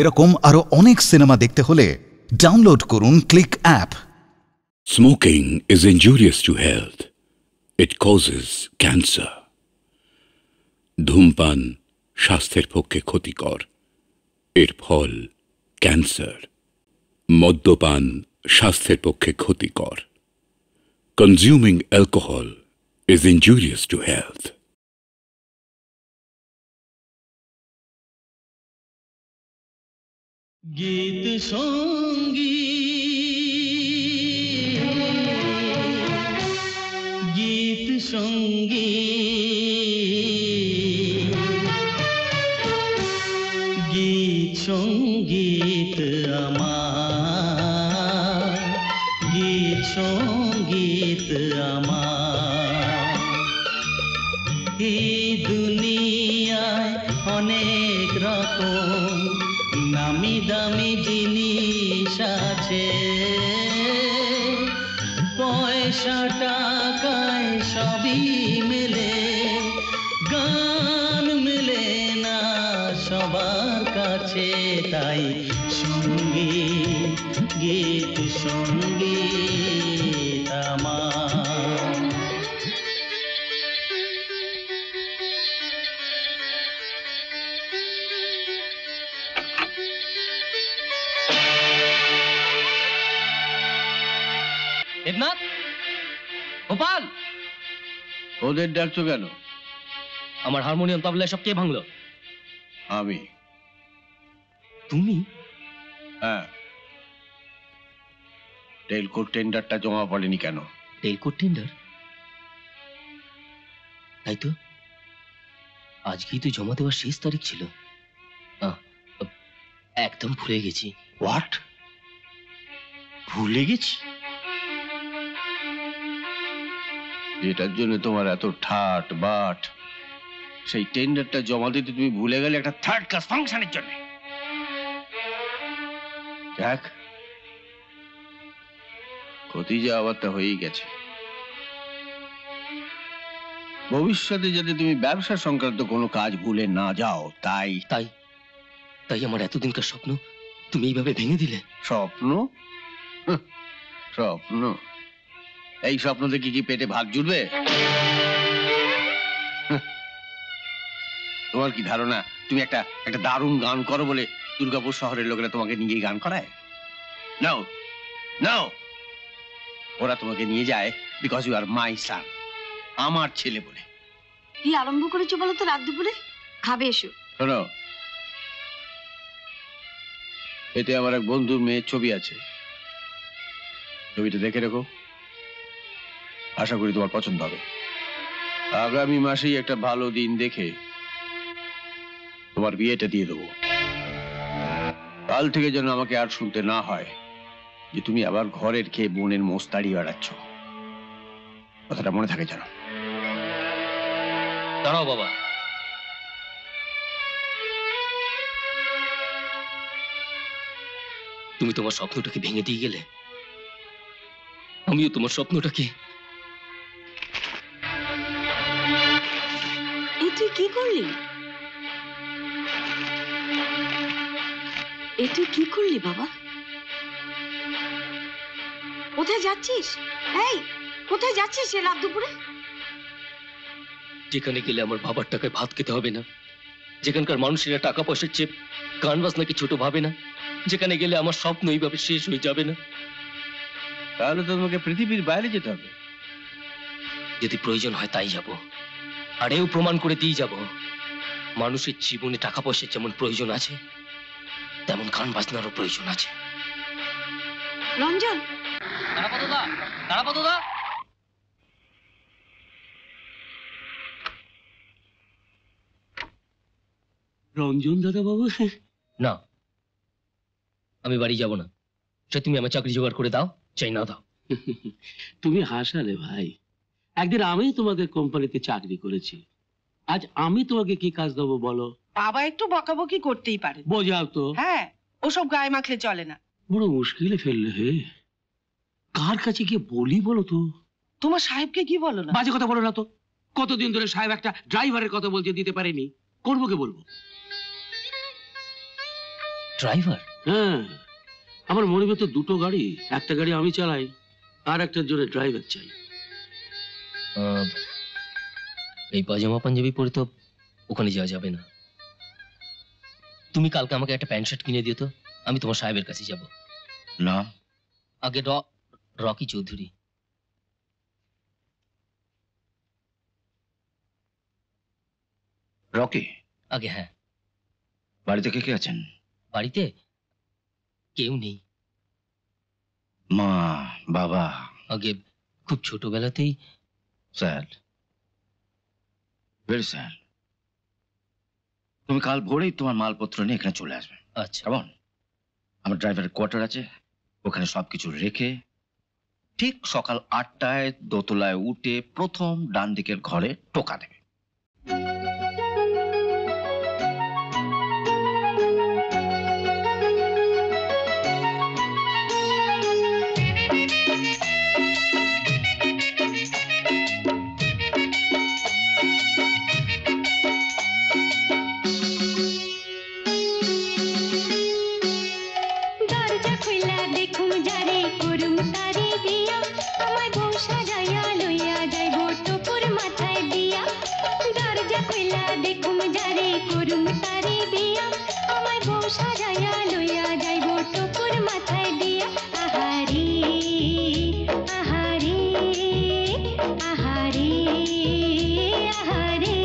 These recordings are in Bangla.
এরকম আরো অনেক সিনেমা দেখতে হলে ডাউনলোড করুন click app. Smoking is injurious to health. It causes cancer. ধূমপান স্বাস্থ্যের পক্ষে ক্ষতিকর, এর ফল ক্যান্সার। মদ্যপান স্বাস্থ্যের পক্ষে ক্ষতিকর। Consuming alcohol is injurious to health. গীত সঙ্গীত, গীত সঙ্গীত, গীত সঙ্গীত আমার, গীত সঙ্গীত আমার। এই দুনিয়ায় অনেক রকম নামি দামি জিনিস আছে, পয়সা টাকায় সবই মেলে, গান মেলে না সবার কাছে। তাই সঙ্গীত, গীত সঙ্গীত আমার। দেবনাথ, গোপাল, ওদের ডাকছো কেন? আমার হারমোনিয়াম তবলা সব কে ভাঙলো? আমি। তুমি? হ্যাঁ। টেলকোট টেন্ডারটা জমা পড়েনি কেন? টেলকোট টেন্ডার? তাই তো, আজকেই তো জমা দেওয়ার শেষ তারিখ ছিল। একদম ভুলে গেছি। হোয়াট? ভুলে গেছি? যেটার জন্য তোমার এত ঠাট বাট, সেই টেন্ডারটা জমা দিতে তুমি ভুলে গেলে একটা থার্ড ক্লাস ফাংশনের জন্য। যাক, ক্ষতি যা আবার তা হয়েই গেছে। ভবিষ্যতে যাতে তুমি ব্যবসা সংক্রান্ত কোনো কাজ ভুলে না যাও, তাই তাই তাই আমার এতদিনকার স্বপ্ন তুমি এইভাবে ভেঙে দিলে। স্বপ্ন? স্বপ্ন? এই স্বপ্ন দেখে কি পেটে ভাত জুটবে? তোমার কি ধারণা তুমি একটা দারুণ গান করো বলে দুর্গাপুর শহরের লোকেরা তোমাকে নিয়ে গান করায়? নাও নাও, ওরা তোমাকে নিয়ে যায় বিকজ ইউ আর মাই সান, আমার ছেলে বলে। কি আরম্ভ করেছো বলো তো রাত দুপুরে? খাবে এসো। শোনো, এতে আমার এক বন্ধুর মেয়ের ছবি আছে, ছবিটা দেখে রেখো, আশা করি তোমার পছন্দ হবে। আগামী মাসেই একটা ভালো দিন দেখে তোমার বিয়েটা দিয়ে দেবো। কাল থেকে যেন আমাকে আর শুনতে না হয় যে তুমি আবার ঘরের খেয়ে বোনের মোষ তাড়িয়ে বেড়াচ্ছ। কথাটা মনে থাকে যেন। দাঁড়াও বাবা, তুমি তোমার স্বপ্নটাকে ভেঙে দিয়ে গেলে, আমিও তোমার স্বপ্নটাকে। তুই কি করলি? তুই কি করলি বাবা? কোথায় যাচ্ছিস? এই, কোথায় যাচ্ছিস রাত দুপুরে? যেখানে গেলে আমার বাবার টাকায় ভাত খেতে হবে না, যেখানকার মানুষেরা টাকা পয়সার চেয়ে গান বাজনাকে ছোট ভাবে না, যেখানে গেলে আমার স্বপ্ন এইভাবে শেষ হয়ে যাবে না। তাহলে তো তোমাকে পৃথিবীর বাইরে যেতে হবে। যদি প্রয়োজন হয় তাই যাব, আর এও প্রমাণ করে দিয়ে যাব মানুষের জীবনে টাকা পয়সার যেমন প্রয়োজন আছে, তেমন গান বাজনারও প্রয়োজন আছে। রঞ্জন, তারাপদা, তারাপদা, রঞ্জন দাদা বাবু? না, আমি বাড়ি যাব না। সে তুমি আমার চাকরি জোগাড় করে দাও, চাই না দাও। তুমি হাসালে ভাই। একদিন আমি তোমাদের কোম্পানিতে চাকরি করেছি, আজ আমি তোমাকে কি কাজ দেবো বলো? বাবা একটু বকাবকি করতেই পারে। বোঝাও তো। হ্যাঁ, ওসব গায়ে মাখলে চলে না। বড় মুশকিলে ফেললে হে। কার কাছে গিয়ে বলি বলো তো? তোমার সাহেবকে কি বলো না? বাজে কথা বলো না তো। কতদিন ধরে সাহেব একটা ড্রাইভারের কথা বলতে দিতে পারেনি, করবো কে বলবো? ড্রাইভার? হ্যাঁ, আমার মনে তো দুটো গাড়ি, একটা গাড়ি আমি চালাই, আর একটার জন্য ড্রাইভার চাই। এই পাজামা পাঞ্জাবি পরে তো ওখানে যাওয়া যাবে না। তুমি কালকে আমাকে একটা প্যান্ট শার্ট কিনে দিও তো, আমি তোমার সাহেবের কাছে যাব। না, আগে রকি চৌধুরী। রকি? আগে হ্যাঁ। বাড়িতে কে কে আছেন? বাড়িতে কেউ নেই। মা, বাবা? আগে খুব ছোটবেলাতেই। Sad, very sad. তুমি কাল ভোরেই তোমার মালপত্র নিয়ে এখানে চলে আসবে। আচ্ছা। কেমন? আমার ড্রাইভারের কোয়ার্টার আছে, ওখানে সবকিছু রেখে ঠিক সকাল 8টায় দোতলায় উঠে প্রথম ডান দিকের ঘরে টোকা দেবে। দরজা খুইলা দেখুম যারে করুম তারে বিয়া, আমায় বউ সাজাইয়া লইয়া যাইব টুকুর মাথায় দিয়া। দরজা খুইলা দেখুম যারে করুম তারে বিয়া, আমায় বউ সাজাইয়া লইয়া যাইব টুকুর মাথায় দিয়া। আহারে আহারে আহারে আহারে।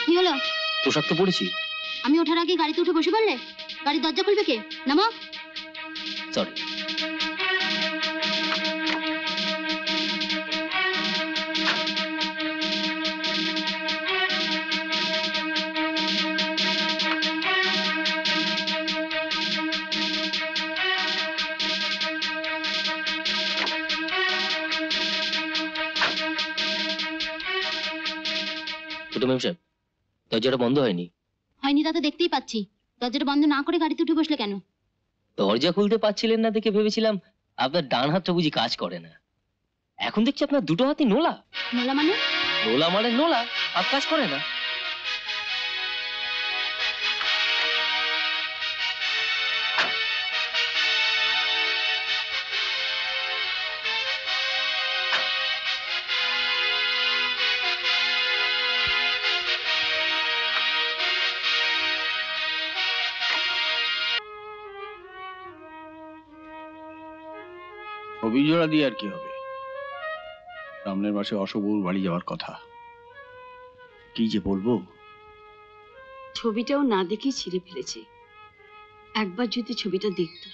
কি হলো? পোশাক তো পরেছি। আমি ওঠার আগে গাড়িতে উঠে বসে পড়লে? গাড়ির দরজা খুলবে কে? নামো। সরি। ছোট ম্যাম সাহেব, দরজাটা বন্ধ হয়নি। হয়নি তা তো দেখতেই পাচ্ছি। দরজাটা বন্ধ না করে গাড়িতে উঠে বসলে কেন? দরজা খুলতে পারছিলেন না দেখে ভেবেছিলাম আপনার ডান হাতটা বুঝি কাজ করে না। এখন দেখছি আপনার দুটো হাতই নোলা। নোলা মানে? নোলা মানে নোলা, হাত কাজ করে না। ছবি জোড়া দিয়ে আর কি হবে? সামনের মাসে অশোকবাবুর বাড়ি যাওয়ার কথা। কি যে বলবো। ছবিটাও না দেখেই ছিঁড়ে ফেলেছে। একবার যদি ছবিটা দেখতো।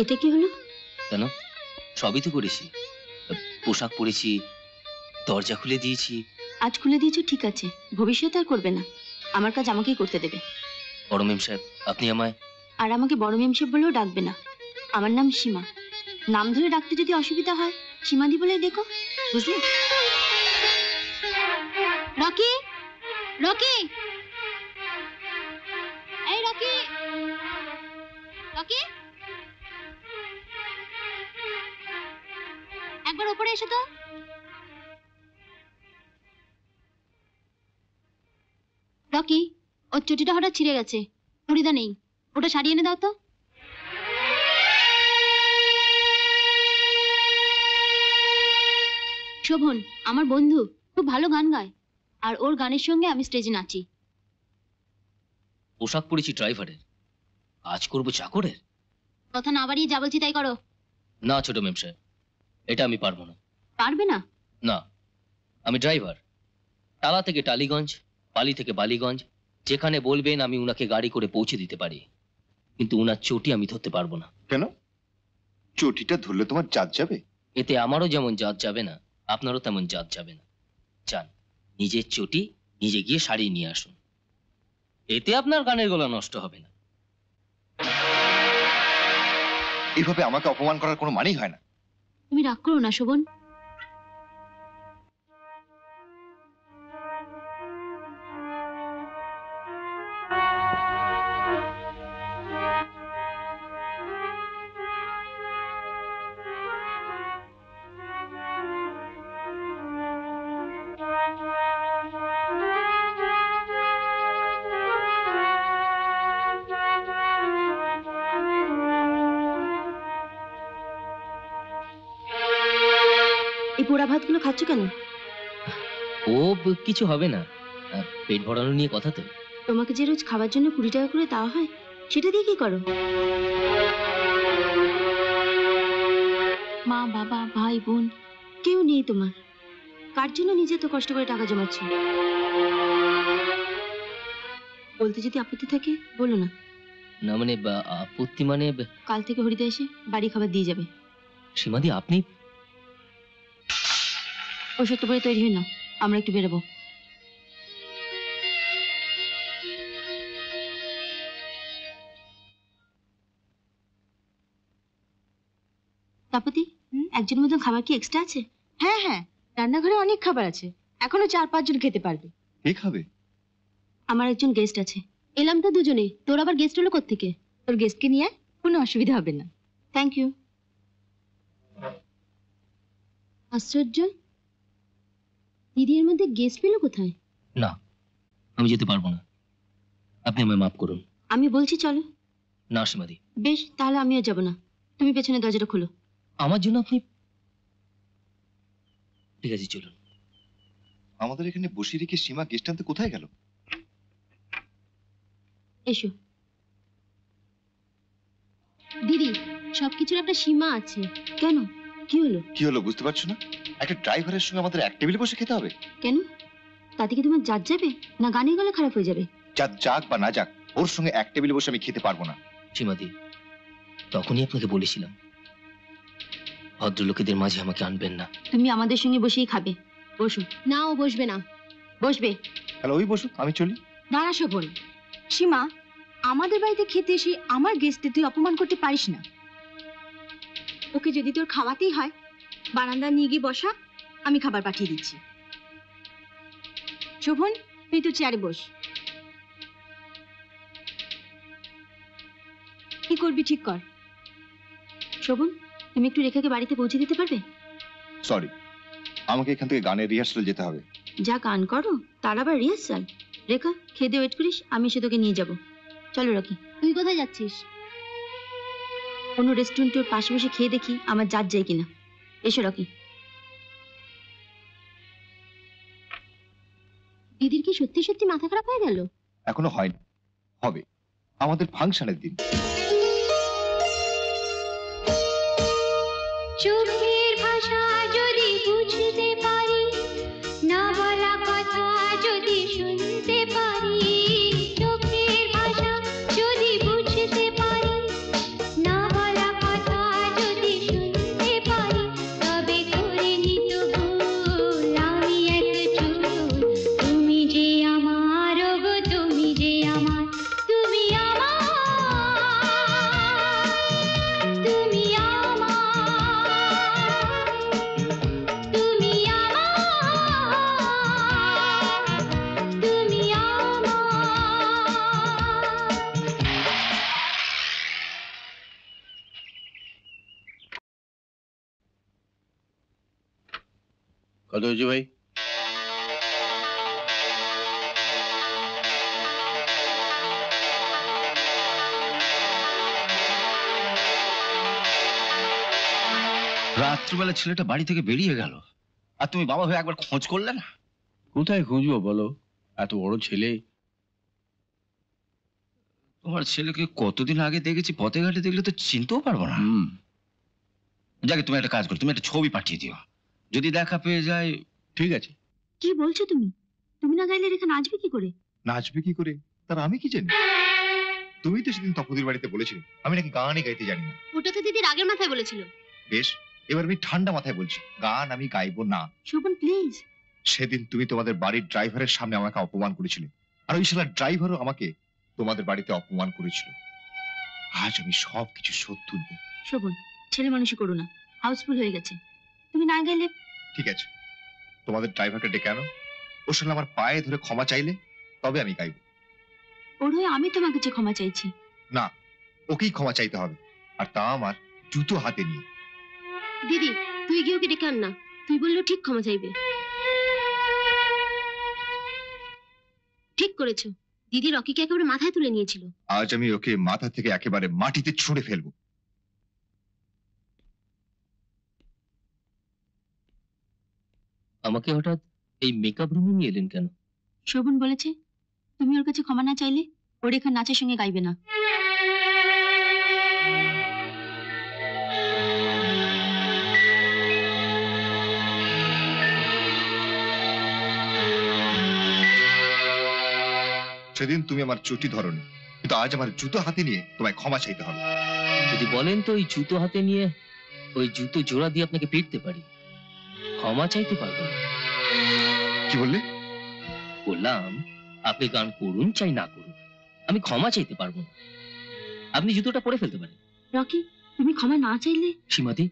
এটা কি হলো? কেন? সবই তো করেছি। পোশাক পরেছি, দরজা খুলে দিয়েছি। আজ খুলে দিয়েছো ঠিক আছে, ভবিষ্যতে আর করবে না। আমার কাজ আমাকেই করতে দেবে। বড় মেম সাহেব, আপনি আমায়। আর আমাকে বড় মেমসাহেব বলেও ডাকবে না। আমার নাম সীমা। নাম ধরে ডাকতে যদি অসুবিধা হয় সীমাদি বলে দেখো, বুঝলে? রকি, রকি, এই রকি, রকি, একবার উপরে এসো তো। রকি, ওর চটিটা হঠাৎ ছিঁড়ে গেছে, চুড়িদা নেই, ওটা সারিয়ে এনে দাও তো। শোভন আমার বন্ধু, খুব ভালো গান গায়, আর ওর গানের সঙ্গে আমি স্টেজে নাচি। পোশাক পরেছি ড্রাইভারের, আজ করবো চাকরের। কথা না বাড়িয়ে যা বলছি তাই করো। না ছোট মেম সাহেব, এটা আমি পারবো না। পারবে না? না, আমি ড্রাইভার। টালা থেকে টালিগঞ্জ, বালি থেকে বালিগঞ্জ, যেখানে বলবেন আমি উনাকে গাড়ি করে পৌঁছে দিতে পারি, কিন্তু উনার চটি আমি ধরতে পারবো না। কেন? চটিটা ধরলে তোমার জাত যাবে? এতে আমারও যেমন জাত যাবে না, আপনারও তেমন জাত যাবে না। চান নিজের চটি নিজে গিয়ে সারিয়ে নিয়ে আসুন, এতে আপনার গানের গলা নষ্ট হবে না। এইভাবে আমাকে অপমান করার কোনো মানেই হয় না। তুমি রাগ করো না শোভন। এই পোড়া ভাতগুলো খাচ্ছ কেন? কিছু হবে না, পেট ভরানো নিয়ে কথা তো। তোমাকে যে রোজ খাবার জন্য 20 টাকা করে দেওয়া হয়, সেটা দিয়ে কি করো? মা বাবা ভাই বোন কেউ নেই তোমার, কার জন্য নিজে তো কষ্ট করে টাকা জমাচ্ছ? বলতে যদি আপত্তি থাকে বলো না। না মানে আপত্তি মানে কাল থেকে হরিদা এসে বাড়ি খাবার দিয়ে যাবে। সীমাদি আপনি ওষুধ পরে তৈরি হয়ে নাও, আমরা একটু বেরোবো। তাপতি, একজনের মতন খাবার কি এক্সট্রা আছে? হ্যাঁ হ্যাঁ, রান্নাঘরে অনেক খাবার আছে, এখনো 4-5 জন খেতে পারবে। কে খাবে? আমার একজন গেস্ট আছে। এলাম তো দুজনে, তোর আবার গেস্ট হলো কোত্থেকে? তোর গেস্টকে নিয়ে কোনো অসুবিধা হবে না। Thank you. আশ্চর্য, দিদি এর মধ্যে গেস্ট পেলো কোথায়? না, আমি যেতে পারবো না, আপনি আমায় মাফ করুন। আমি বলছি চলো। না সীমাদি। বেশ, তাহলে আমিও যাব না। তুমি পেছনে দরজাটা খোলো। আমার জন্য আপনি? ঠিক আছে চলুন। আমাদের এখানে বসিয়ে রেখে সীমা গেস্ট আনতে কোথায় গেল? এসো। দিদি, সবকিছুর একটা সীমা আছে। কেন, কি হলো? কি হলো বুঝতে পারছো না? একটা ড্রাইভারের সঙ্গে আমাদের এক টেবিলে বসে খেতে হবে? কেন, তাতে কি তোমার জাত যাবে না গানের গলা খারাপ হয়ে যাবে? যাক বা না যাক, ওর সঙ্গে এক টেবিলে বসে আমি খেতে পারবো না। সীমাদি, তখনই আপনাকে বলেছিলাম ভদ্রলোকেদের মাঝে আমাকে আনবেন না। তুমি আমাদের সঙ্গে বসেই খাবে। বসো। না, ও বসবে না। বসবে। তাহলে ওই বসুক, আমি চলি। দাঁড়া শোভন, সীমা, আমাদের বাড়িতে খেতে এসে আমার গেস্টে তুই অপমান করতে পারিস না। ওকে যদি তোর খাওয়াতেই হয়, বারান্দা নিয়ে গিয়ে বসা, আমি খাবার পাঠিয়ে দিচ্ছি। শোভন, তুই তো চেয়ারে বস। কি করবি ঠিক কর। শোভন, তুমি একটু রেখাকে বাড়িতে পৌঁছে দিতে পারবে? সরি, আমাকে এখান থেকে গানের রিহার্সাল যেতে হবে। যা গান করো তার আবার রিহার্সাল? রেখা, খেতে ওয়েট করিস, আমি এসে তোকে নিয়ে যাব। চলো রকি। তুই কোথায় যাচ্ছিস? কোনো রেস্টুরেন্টের পাশে বসে খেয়ে দেখি আমার জাত যায় কিনা। এসো রকি। দিদির কি সত্যি সত্যি মাথা খারাপ হয়ে গেল? এখনো হয়নি, হবে। আমাদের ফাংশনের দিন। চোখের ভাষা যদি বুঝতে পারি, না বলা কথা যদি শুনতে পারি, চোখের ভাষা যদি বুঝতে পারি, না বলা কথা যদি শুনতে পারি, তবে করে নিত ভুল আমি এত চুল। তুমি যে আমার, গো তুমি যে আমার, তুমি আমার, তুমি আমার, তুমি আমার, তুমি আমার। কত হয়েছে ভাই? রাত্রিবেলা ছেলেটা বাড়ি থেকে বেরিয়ে গেল, আর তুমি বাবা হয়ে একবার খোঁজ করলে না? কোথায় খুঁজবো বলো, এত বড় ছেলে। তোমার ছেলেকে কতদিন আগে দেখেছি, পথে ঘাটে দেখলে তো চিনতেও পারবো না। যাকে তুমি একটা কাজ করো, তুমি একটা ছবি পাঠিয়ে দিও, যদি দেখা পেয়ে যায়। ঠিক আছে। কি বলছো তুমি? তুমি না গাইলে রেখা নাচবে কি করে? নাচবে কি করে তার আমি কি জানি? তুমি তো সেদিন তপদির বাড়িতে বলেছিলে আমি নাকি গানই গাইতে জানি না। ওটা তো দিদির আগের মাথায় বলেছিল। বেশ, এবার আমি ঠান্ডা মাথায় বলছি, গান আমি গাইবো না। শোভন প্লিজ। সেদিন তুমি তোমাদের বাড়ির ড্রাইভারের সামনে আমাকে অপমান করেছিলে, আর ওই শালা ড্রাইভারও আমাকে তোমাদের বাড়িতে অপমান করেছিল। আজ আমি সবকিছু শোধ তুলবো। শোভন, ছেলে মানুষই করো না, হাউসফুল হয়ে গেছে, তুমি না গেলে। ঠিক আছে, তোমাদের ড্রাইভারকে ডেকে আনো, ওর সঙ্গে আমার পায়ে ধরে ক্ষমা চাইলে তবে আমি গাইব। ওর হয়ে আমি তোমার কাছে ক্ষমা চাইছি। না, ওকেই ক্ষমা চাইতে হবে, আর তা আমার জুতো হাতে নিয়ে। দিদি তুই গিয়ে ওকে ডেকে আন না, তুই বললেও ঠিক ক্ষমা চাইবে। ঠিক করেছো, দিদি রকিকে একেবারে মাথায় তুলে নিয়েছিল। আজ আমি ওকে মাথা থেকে একেবারে মাটিতে ছুঁড়ে ফেলবো। আমাকে হঠাৎ এই মেকআপ রুমে নিয়ে এলেন কেন? শোভন বলেছে তুমি ওর কাছে ক্ষমা না চাইলে ওর এখানে নাচের সঙ্গে গাইবে না। সেদিন তুমি আমার চটি ধরনি, কিন্তু আজ আমার জুতো হাতে নিয়ে তোমায় ক্ষমা চাইতে হবে। যদি বলেন তো ওই জুতো হাতে নিয়ে ওই জুতো জোড়া দিয়ে আপনাকে পিটতে পারি, ক্ষমা চাইতে পারবো না। কি বললে? বললাম আপনি গান করুন চাই না করুন, আমি ক্ষমা চাইতে পারবো না। আপনি জুতোটা পরে ফেলতে পারেন। রকি, তুমি ক্ষমা না চাইলে? সীমাদি,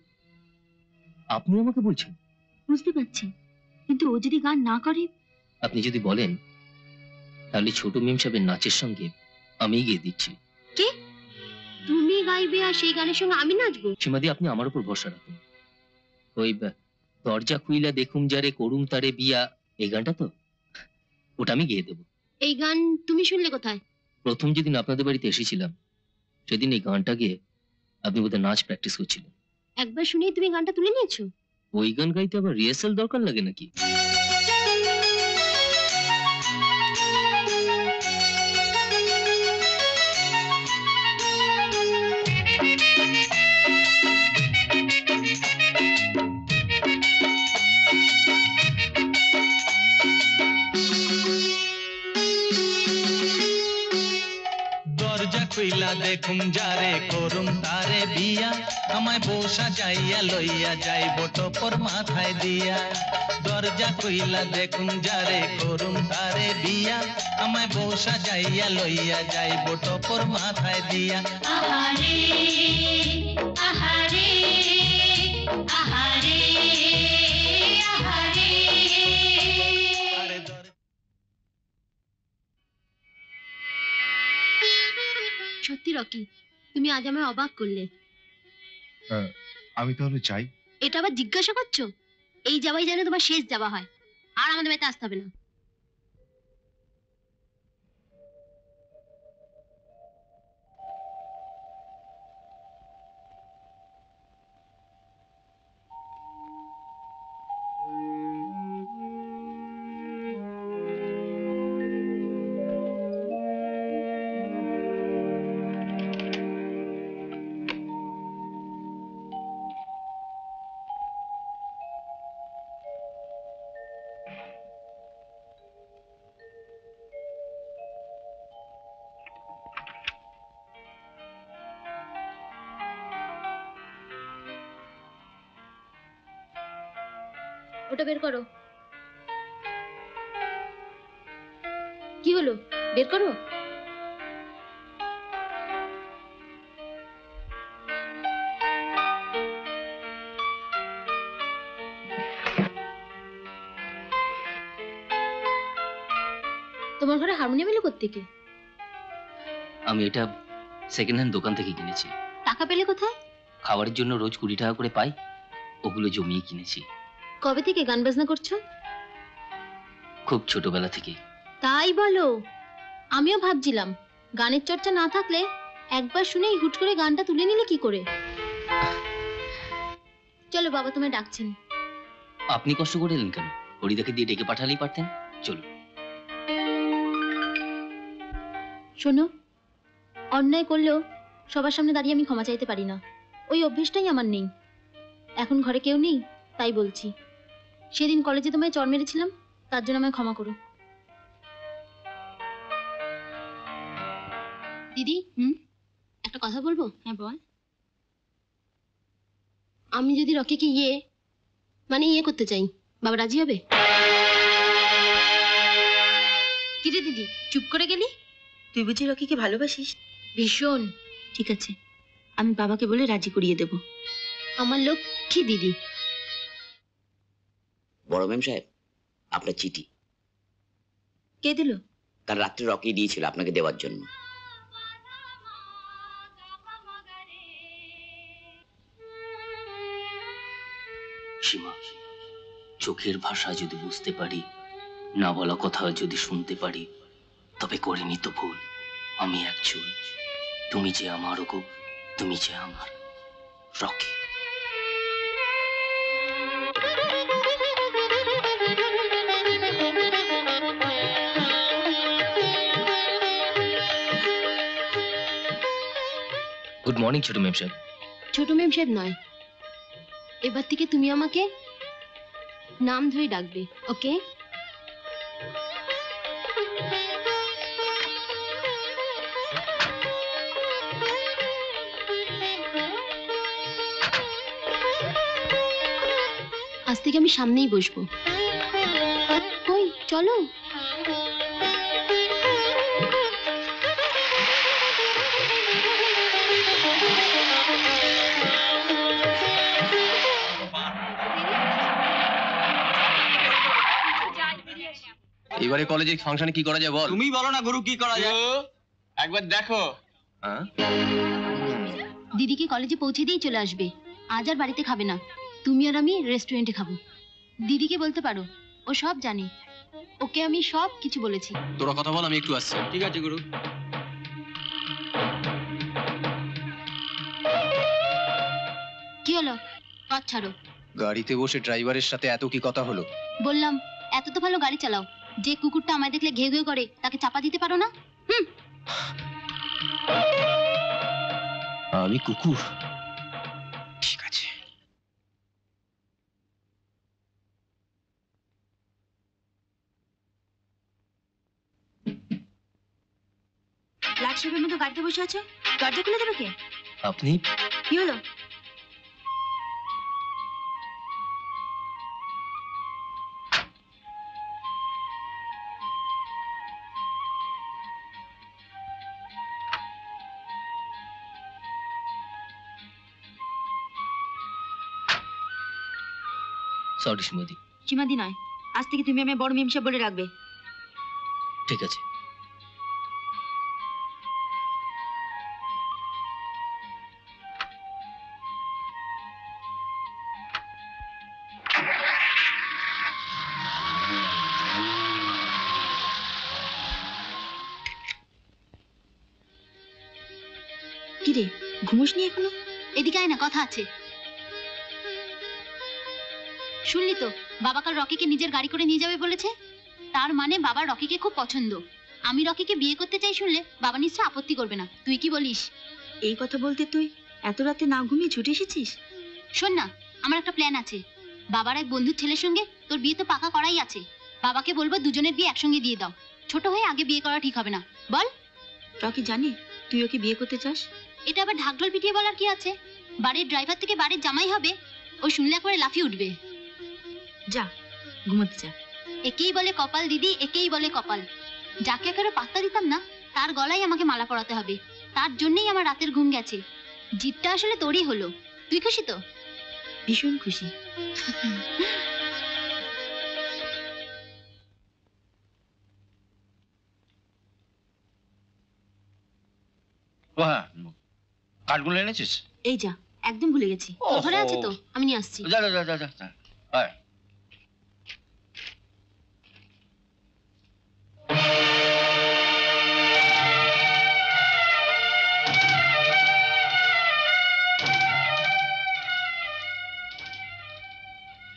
আপনি আমাকে বলছেন? বুঝতে পারছি, কিন্তু ও যদি গান না করে? আপনি যদি বলেন তাহলে ছোট মেম সাহেবের নাচের সঙ্গে আমি গিয়ে দিচ্ছি। কি তুমি গাইবে আর সেই গানের সঙ্গে আমি নাচবো? সীমাদি, আপনি আমার উপর ভরসা রাখুন। ওই দরজা খুইলা দেখুম যারে করুম তারে বিয়া, এই গানটা তো, ওটা আমি গেয়ে দেবো। এই গান তুমি শুনলে কোথায়? প্রথম যেদিন আপনাদের বাড়িতে এসেছিলাম সেদিন এই গানটা গিয়ে আপনি বোধহয় নাচ প্র্যাকটিস করছিলেন। একবার শুনেই তুমি গানটা তুলে নিয়েছো? ওই গান গাইতে আবার রিহার্সাল দরকার লাগে নাকি? কইলা দেখুম যারে করুম তারে বিয়া, আমায় বৌসা যাইয়া লইয়া যাইব টপর মাথায় দিয়া। দরজা কইলা দেখুম যারে করুম তারে বিয়া, আমায় বৌসা যাইয়া লইয়া যাইব টপর মাথায় দিয়া। আহারে আহারে আহারে আহারে। সত্যি রকি, তুমি আজ আমায় অবাক করলে। আমি তাহলে চাই। এটা আবার জিজ্ঞাসা করছো? এই যাওয়াই যেন তোমার শেষ যাওয়া হয়, আর আমাদের বাড়িতে আসতে হবে না। ওটা বের করো। কি হলো, বের করো। তোমার ঘরে হারমোনিয়াম এলো কোত্থেকে? আমি এটা সেকেন্ড হ্যান্ড দোকান থেকে কিনেছি। টাকা পেলে কোথায়? খাবারের জন্য রোজ 20 টাকা করে পাই, ওগুলো জমিয়ে কিনেছি। কবে থেকে গান বাজনা করছো? খুব ছোটবেলা থেকে। তাই বলো? আমিও ভাবছিলাম গানের চর্চা না থাকলে একবার শুনেই হুট করে গানটা তুলে নিলে কি করে। চলো, বাবা তোমায় ডাকছেন। আপনি কষ্ট করে এলেন কেন? হরিদাকে দিয়ে ডেকে পাঠালেই পারতেন। চলো। শোনো, অন্যায় করলেও সবার সামনে দাঁড়িয়ে আমি ক্ষমা চাইতে পারি না, ওই অভ্যেসটাই আমার নেই। এখন ঘরে কেউ নেই তাই বলছি। সেদিন কলেজে তোমায় চড় মেরেছিলাম, তার জন্য আমায় ক্ষমা করো। দিদি, একটা কথা বলবো? হ্যাঁ বল। আমি যদি রকিকে ইয়ে করতে চাই, বাবা রাজি হবে? কিরে দিদি, চুপ করে গেলি? তুই বুঝি রকিকে ভালোবাসিস? ভীষণ। ঠিক আছে, আমি বাবাকে বলে রাজি করিয়ে দেব। আমার লক্ষ্মী দিদি। বড় ম্যাম সাহেব, আপনার চিঠি। কে দিল? কাল রাত্রে রকি দিয়েছিল আপনাকে দেওয়ার জন্য। সীমা, চোখের ভাষা যদি বুঝতে পারি, না বলা কথা যদি শুনতে পারি, তবে করিনি তো ভুল। আমি এক চুল, তুমি যে আমার গো, তুমি যে আমার রকি। গুড মর্নিং ছোট ম্যাম সাহেব। ছোট ম্যাম সাহেব নয়, এবার থেকে তুমি আমাকে নাম ধরে ডাকবে, ওকে? আজ থেকে আমি সামনেই বসবো। কই চলো। এবারে কলেজের ফাংশনে কি করা যায় বল? তুমি বলো না গুরু, কি করা যায়? একবার দেখো। দিদিকে কলেজে পৌঁছে দিয়ে চলে আসবে। আজ আর বাড়িতে খাবে না, তুমি আর আমি রেস্টুরেন্টে খাবো। দিদিকে বলতে পারো, ও সব জানে। ওকে আমি সব কিছু বলেছি। তোরা কথা বল, আমি একটু আসছি। ঠিক আছে গুরু। কি হলো? পথ ছাড়ো। গাড়িতে বসে ড্রাইভারের সাথে এত কি কথা হলো? বললাম এত তো ভালো গাড়ি চালাও, যে কুকুরটা আমায় দেখলে ঘেউ ঘেউ করে তাকে চাপা দিতে পারো না? আমি কুকুর? ঠিক আছে। লাট সাহেবের মতো গাড়িতে বসে আছো, দরজা খুলে দেবে কে? আপনি? কি হলো? সরি সীমাদি। সীমাদি নয়, আজ থেকে তুমি আমি বড় মেম সাহেব বলে রাখবে। ঠিক আছে। কি রে, ঘুমোসনি এখনো? এদিকে আয় না, কথা আছে। শুনলি তো, বাবা কাল রকিকে নিজের গাড়ি করে নিয়ে যাবে বলেছে। তার মানে বাবা রকিকে খুব পছন্দ। আমি রকিকে বিয়ে করতে চাই শুনলে বাবা নিশ্চয় আপত্তি করবে না। তুই কি বলিস? এই কথা বলতে তুই এত রাতে না ঘুমিয়ে ছুটে এসেছিস? শোন না, আমার একটা প্ল্যান আছে। বাবার এক বন্ধুর ছেলের সঙ্গে তোর বিয়ে তো পাকা করাই আছে। বাবাকে বলবো দুজনের বিয়ে একসঙ্গে দিয়ে দাও। ছোট হয়ে আগে বিয়ে করা ঠিক হবে না, বল? রকি জানে তুই ওকে বিয়ে করতে চাস? এটা আবার ঢাকঢোল পিটিয়ে বলার কি আছে? বাড়ির ড্রাইভার থেকে বাড়ির জামাই হবে, ও শুনলে একবারে লাফিয়ে উঠবে। যা ঘুমোতে যা। একেই বলে কপাল দিদি, একেই বলে কপাল। যাকে একেবারে পাত্তা দিতাম না, তার গলায় আমাকে মালা পরাতে হবে। তার জন্যই আমার রাতের ঘুম গেছে। জিতটা আসলে তোরই হলো। তুই খুশি তো? ভীষণ খুশি। কাঠগুলো এনেছিস? এই যা, একদম ভুলে গেছি। ঘরে আছে তো, আমি নিয়ে আসছি। যা যা যা যা যা। আয়।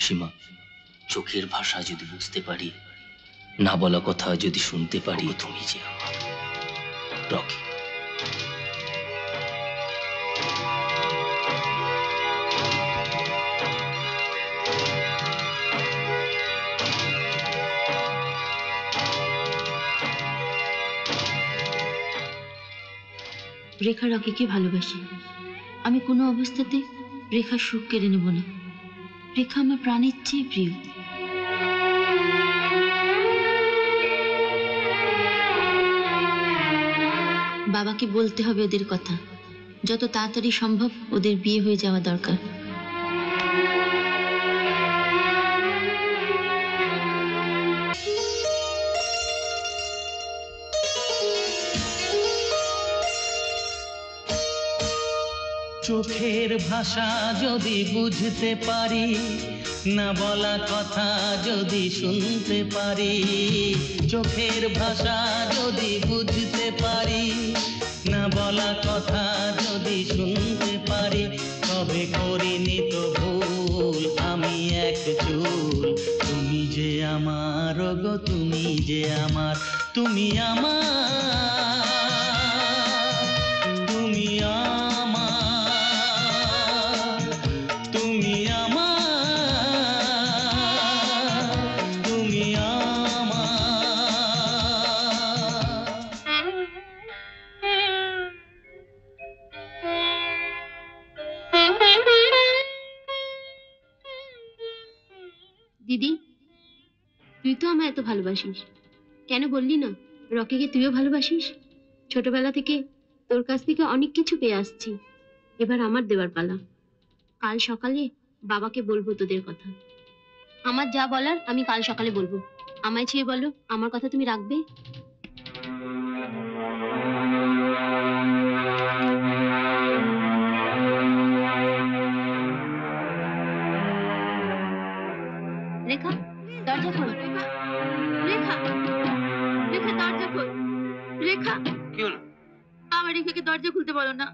সীমা, চোখের ভাষা যদি বুঝতে পারি, না বলা কথা যদি শুনতে পারি, তুমি যে আমার রকি। রেখা রকিকে ভালোবাসে। আমি কোনো অবস্থাতে রেখার সুখ কেড়ে নেব না। রেখা আমার প্রাণের চেয়ে প্রিয়। বাবাকে বলতে হবে ওদের কথা। যত তাড়াতাড়ি সম্ভব ওদের বিয়ে হয়ে যাওয়া দরকার। চোখের ভাষা যদি বুঝতে পারি, না বলা কথা যদি শুনতে পারি, চোখের ভাষা যদি বুঝতে পারি, না বলা কথা যদি শুনতে পারি, তবে করিনি তো ভুল আমি এক চুল। তুমি যে আমার গো, তুমি যে আমার, তুমি আমার, তুমি আমার, তুমি আমার, তুমি দিদি, তুই তো আমায় এত ভালোবাসিস, কেন বললি না রকিকে তুইও ভালোবাসিস? ছোটবেলা থেকে তোর কাছ থেকে অনেক কিছু পেয়ে আসছি, এবার আমার দেওয়ার পালা। কাল সকালে বাবাকে বলবো তোদের কথা। আমার যা বলার আমি কাল সকালে বলবো। আমায় ছেড়ে বলো, আমার কথা তুমি রাখবে? রেখা, দরজা খোল। রেখা, রেখা দরজা খোল। রেখা, কি হলো? আমার রেখাকে দরজা খুলতে বলো না।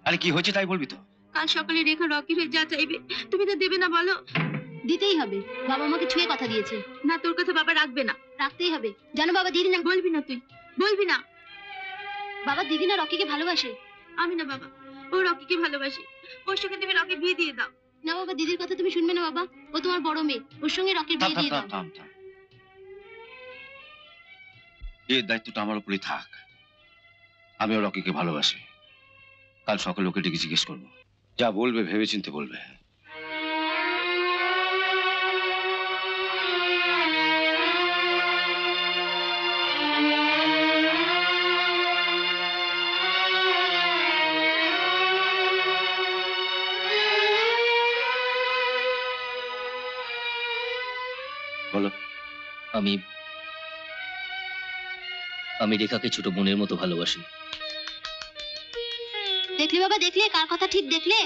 আরে কি হয়েছে তাই বলবি তো। কাল সকালে রেখা রকির হয়ে যা চাইবে তুমি তা দেবে না বলো? দিতেই হবে, বাবা আমাকে ছুঁয়ে কথা দিয়েছে। না, তোর কথা বাবা রাখবে না। রাখতেই হবে, জানো বাবা দিদি না। বলবি না, তুই বলবি না। বাবা দিদি না রকিকে ভালোবাসে। আমি না বাবা, ও রকিকে ভালোবাসে। ওর সঙ্গে তুমি রকি বিয়ে দিয়ে দাও। না বাবা, দিদির কথা তুমি শুনবে না বাবা, ও তোমার বড় মেয়ে, ওর সঙ্গে রকির বিয়ে দিয়ে দাও। এর দায়িত্বটা আমার উপরই থাক। আমিও রকিকে ভালোবাসি। কাল সকালে ওকে ডেকে জিজ্ঞেস করবো, যা বলবে ভেবে চিন্তে বলবে। বলো। আমি রেখাকে ছোট বোনের মতো ভালোবাসি। দেখলে বাবা, দেখলে কার কথা ঠিক দেখলে?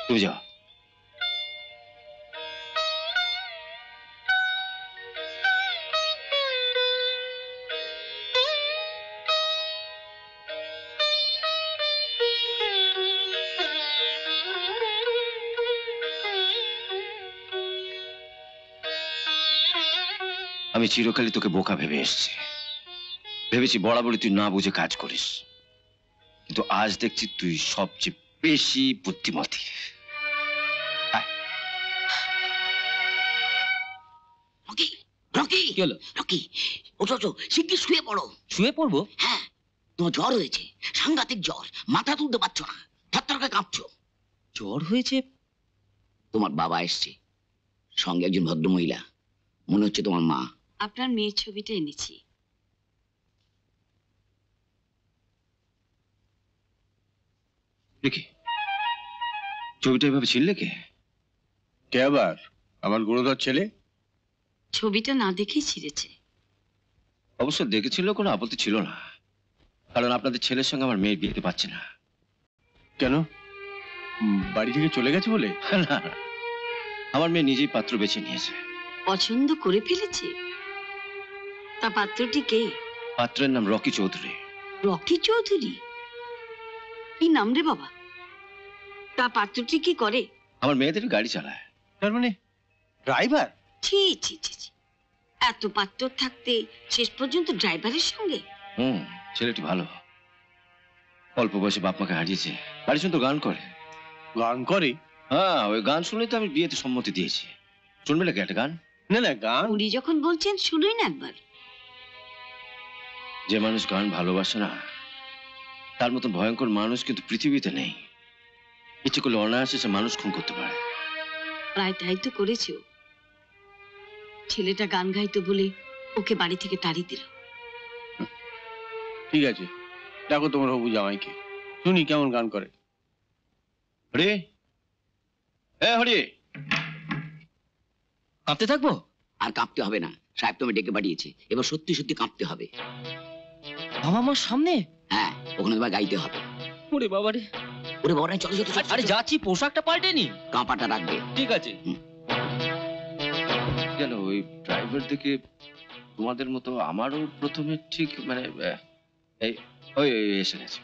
তুমি যাও। আমি চিরকালই তোকে বোকা ভেবে এসেছি, ভেবেছি বরাবরই তুই না বুঝে কাজ করিস, কিন্তু আজ দেখছি তুই সবচেয়ে বেশি বুদ্ধিমতী। রকি, রকি, কি হলো? রকি, ওঠো ওঠো, শিগগির শুয়ে পড়ো। শুয়ে পড়বো? হ্যাঁ, তোমার জ্বর হয়েছে, সাংঘাতিক জ্বর, মাথা তুলতে পারছো না, থরথর করে কাঁপছো। জ্বর হয়েছে? তোমার বাবা এসছে, সঙ্গে একজন ভদ্রমহিলা, মনে হচ্ছে তোমার মা। আপনার মেয়ের ছবিটা এনেছি। দেখি ছবিটা এভাবে ছিললে কে? কে আবার? আমার গুণধর ছেলে। ছবিটা না দেখেই ছিঁড়েছে। অবশ্য দেখেছিল, কোনো আপত্তি ছিল না, কারণ আপনাদের ছেলের সঙ্গে আমার মেয়ে বিয়েতে পারছে না। কেন? বাড়ি থেকে চলে গেছে বলে? না, আমার মেয়ে নিজেই পাত্র বেছে নিয়েছে। পছন্দ করে ফেলেছে? তা পাত্রটি কে? পাত্রের নাম রকি চৌধুরী। রকি চৌধুরী? কি নাম রে বাবা? তা পাত্রটি কি করে? আমার মেয়েদের গাড়ি চালায়। তার মানে ড্রাইভার? ছি ছি ছি ছি, এত পাত্র থাকতে শেষ পর্যন্ত ড্রাইভারের সঙ্গে? ছেলেটি ভালো, অল্প বয়সে বাপ মাকে হারিয়েছে, বাড়ি শুনতো গান করে। গান করে? হ্যাঁ, ওই গান শুনে তো আমি বিয়েতে সম্মতি দিয়েছি। শুনবে নাকি একটা গান? না না, গান উনি যখন বলছেন শুনুই না একবার। যে মানুষ গান ভালোবাসে না, তার মতন ভয়ঙ্কর মানুষ কিন্তু পৃথিবীতে নেই। ইচ্ছে করলে অনায়াসে সে মানুষ খুন করতে পারে। প্রায় তাই তো করেছে। ছেলেটা গান গাইতো বলে ওকে বাড়ি থেকে তাড়িয়ে দিল। ঠিক আছে, দেখো তোমার হবু জামাইকে, শুনি কেমন গান করে। হরি, এ হরি, কাঁপতে থাকবো? আর কাঁপতে হবে না, সাহেব তুমি ডেকে পাঠিয়েছে, এবার সত্যি সত্যি কাঁপতে হবে। বাবা মার সামনে? হ্যাঁ, ওখানে তোমার গাইতে হবে। ওরে বাবারে, ওরে বাবা, চলো চলো চলো। আরে যাচ্ছি, পোশাকটা পাল্টে নি। কাঁপাটা রাখবে। ঠিক আছে। কেন ওই ড্রাইভার দেখে তোমাদের মতো আমারও প্রথমে ঠিক মানে এই ওই এসে গেছে।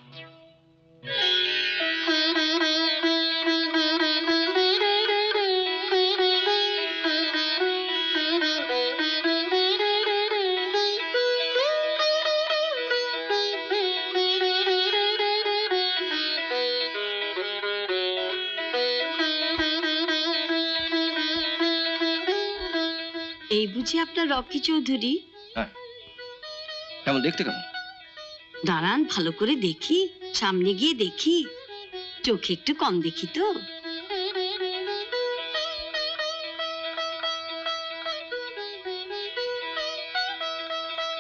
এই বুঝি আপনার রকি চৌধুরী? হ্যাঁ। কেমন দেখতে? কেমন? দাঁড়ান ভালো করে দেখি, সামনে গিয়ে দেখি, চোখে একটু কম দেখি তো।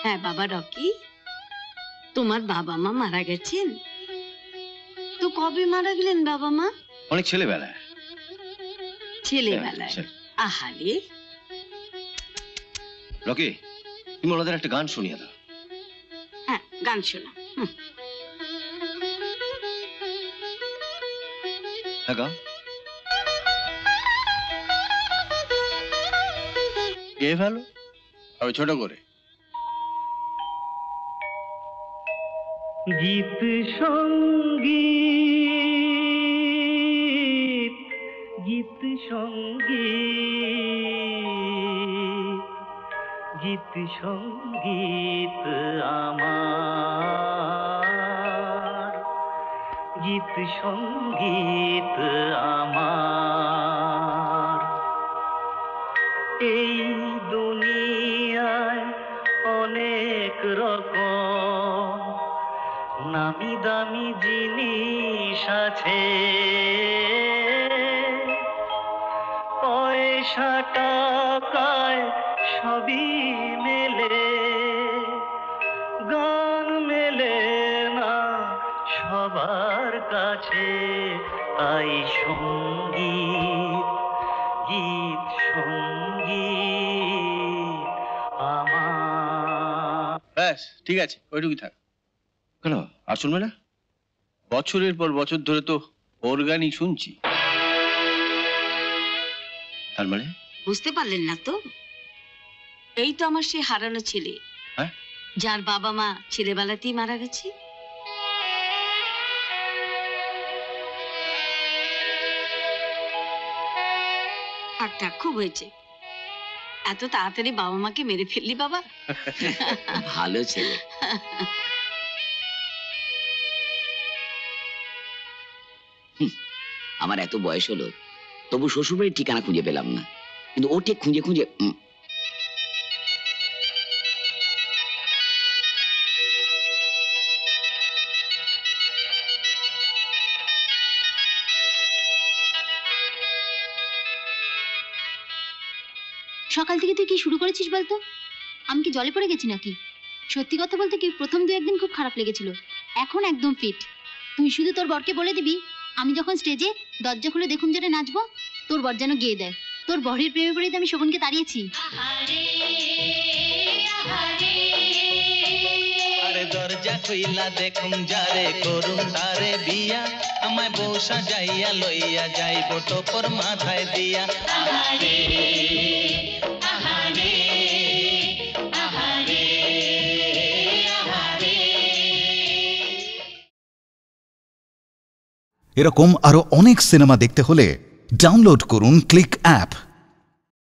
হ্যাঁ বাবা রকি, তোমার বাবা মা মারা গেছেন তো? কবে মারা গেলেন বাবা মা? অনেক ছেলেবেলায়। ছেলেবেলায়? আহারে। রকি, তুমি ওনাদের একটা গান শুনিয়ে দাও। হ্যাঁ, গান শোনা। হ্যাঁ, গাও। গেয়ে ফেলো, তবে ছোট করে। গীত সঙ্গীত, গীত সঙ্গীত, গীত সঙ্গীত আমার, গীত সঙ্গীত আমার। এই দুনিয়ায় অনেক রকম নামি দামি জিনিস আছে, পয়সা টাকায় সবই মেলে, গান মেলে না সবার কাছে। তাই সঙ্গীত, গীত সঙ্গীত আমার। ব্যাস ঠিক আছে, ওইটুকুই থাক। কেন আর শুনবে না? বছরের পর বছর ধরে তো ওর গানই শুনছি। তার মানে? বুঝতে পারলেন না তো? এই তো আমার সেই হারানো ছেলে, হ্যাঁ, যার বাবা মা ছেলেবেলাতেই মারা গেছে। থাক, খুব হয়েছে। এত তাড়াতাড়ি বাবা মাকে মেরে ফেললি বাবা। ভালো ছেলে। আমার এত বয়স হলো, তবু শ্বশুরবাড়ির ঠিকানা খুঁজে পেলাম না, কিন্তু ও ঠিক খুঁজে খুঁজে। সকাল থেকে তুই কি শুরু করেছিস বলতো? আমি কি জলে পড়ে গেছি নাকি? সত্যি কথা বলতে কি, প্রথম 2-1 দিন খুব খারাপ লেগেছিল, এখন একদম ফিট। তুই শুধু তোর বরকে বলে দিবি, আমি যখন স্টেজে দরজা খুলে দেখুন যেটা নাচবো, তোর বর যেন গেয়ে দেয়। তোর বরের প্রেমে পড়েই তো আমি শোভনকে তাড়িয়েছি। আরে দরজা খুইলা দেখুন যারে করুন তারে বিয়া, আমায় বউ সাজাইয়া লইয়া যাইব টোপর মাথায় দিয়া। আহারে আহারে আহারে আহারে। এরকম আরো অনেক সিনেমা দেখতে হলে ডাউনলোড করুন ক্লিক অ্যাপ।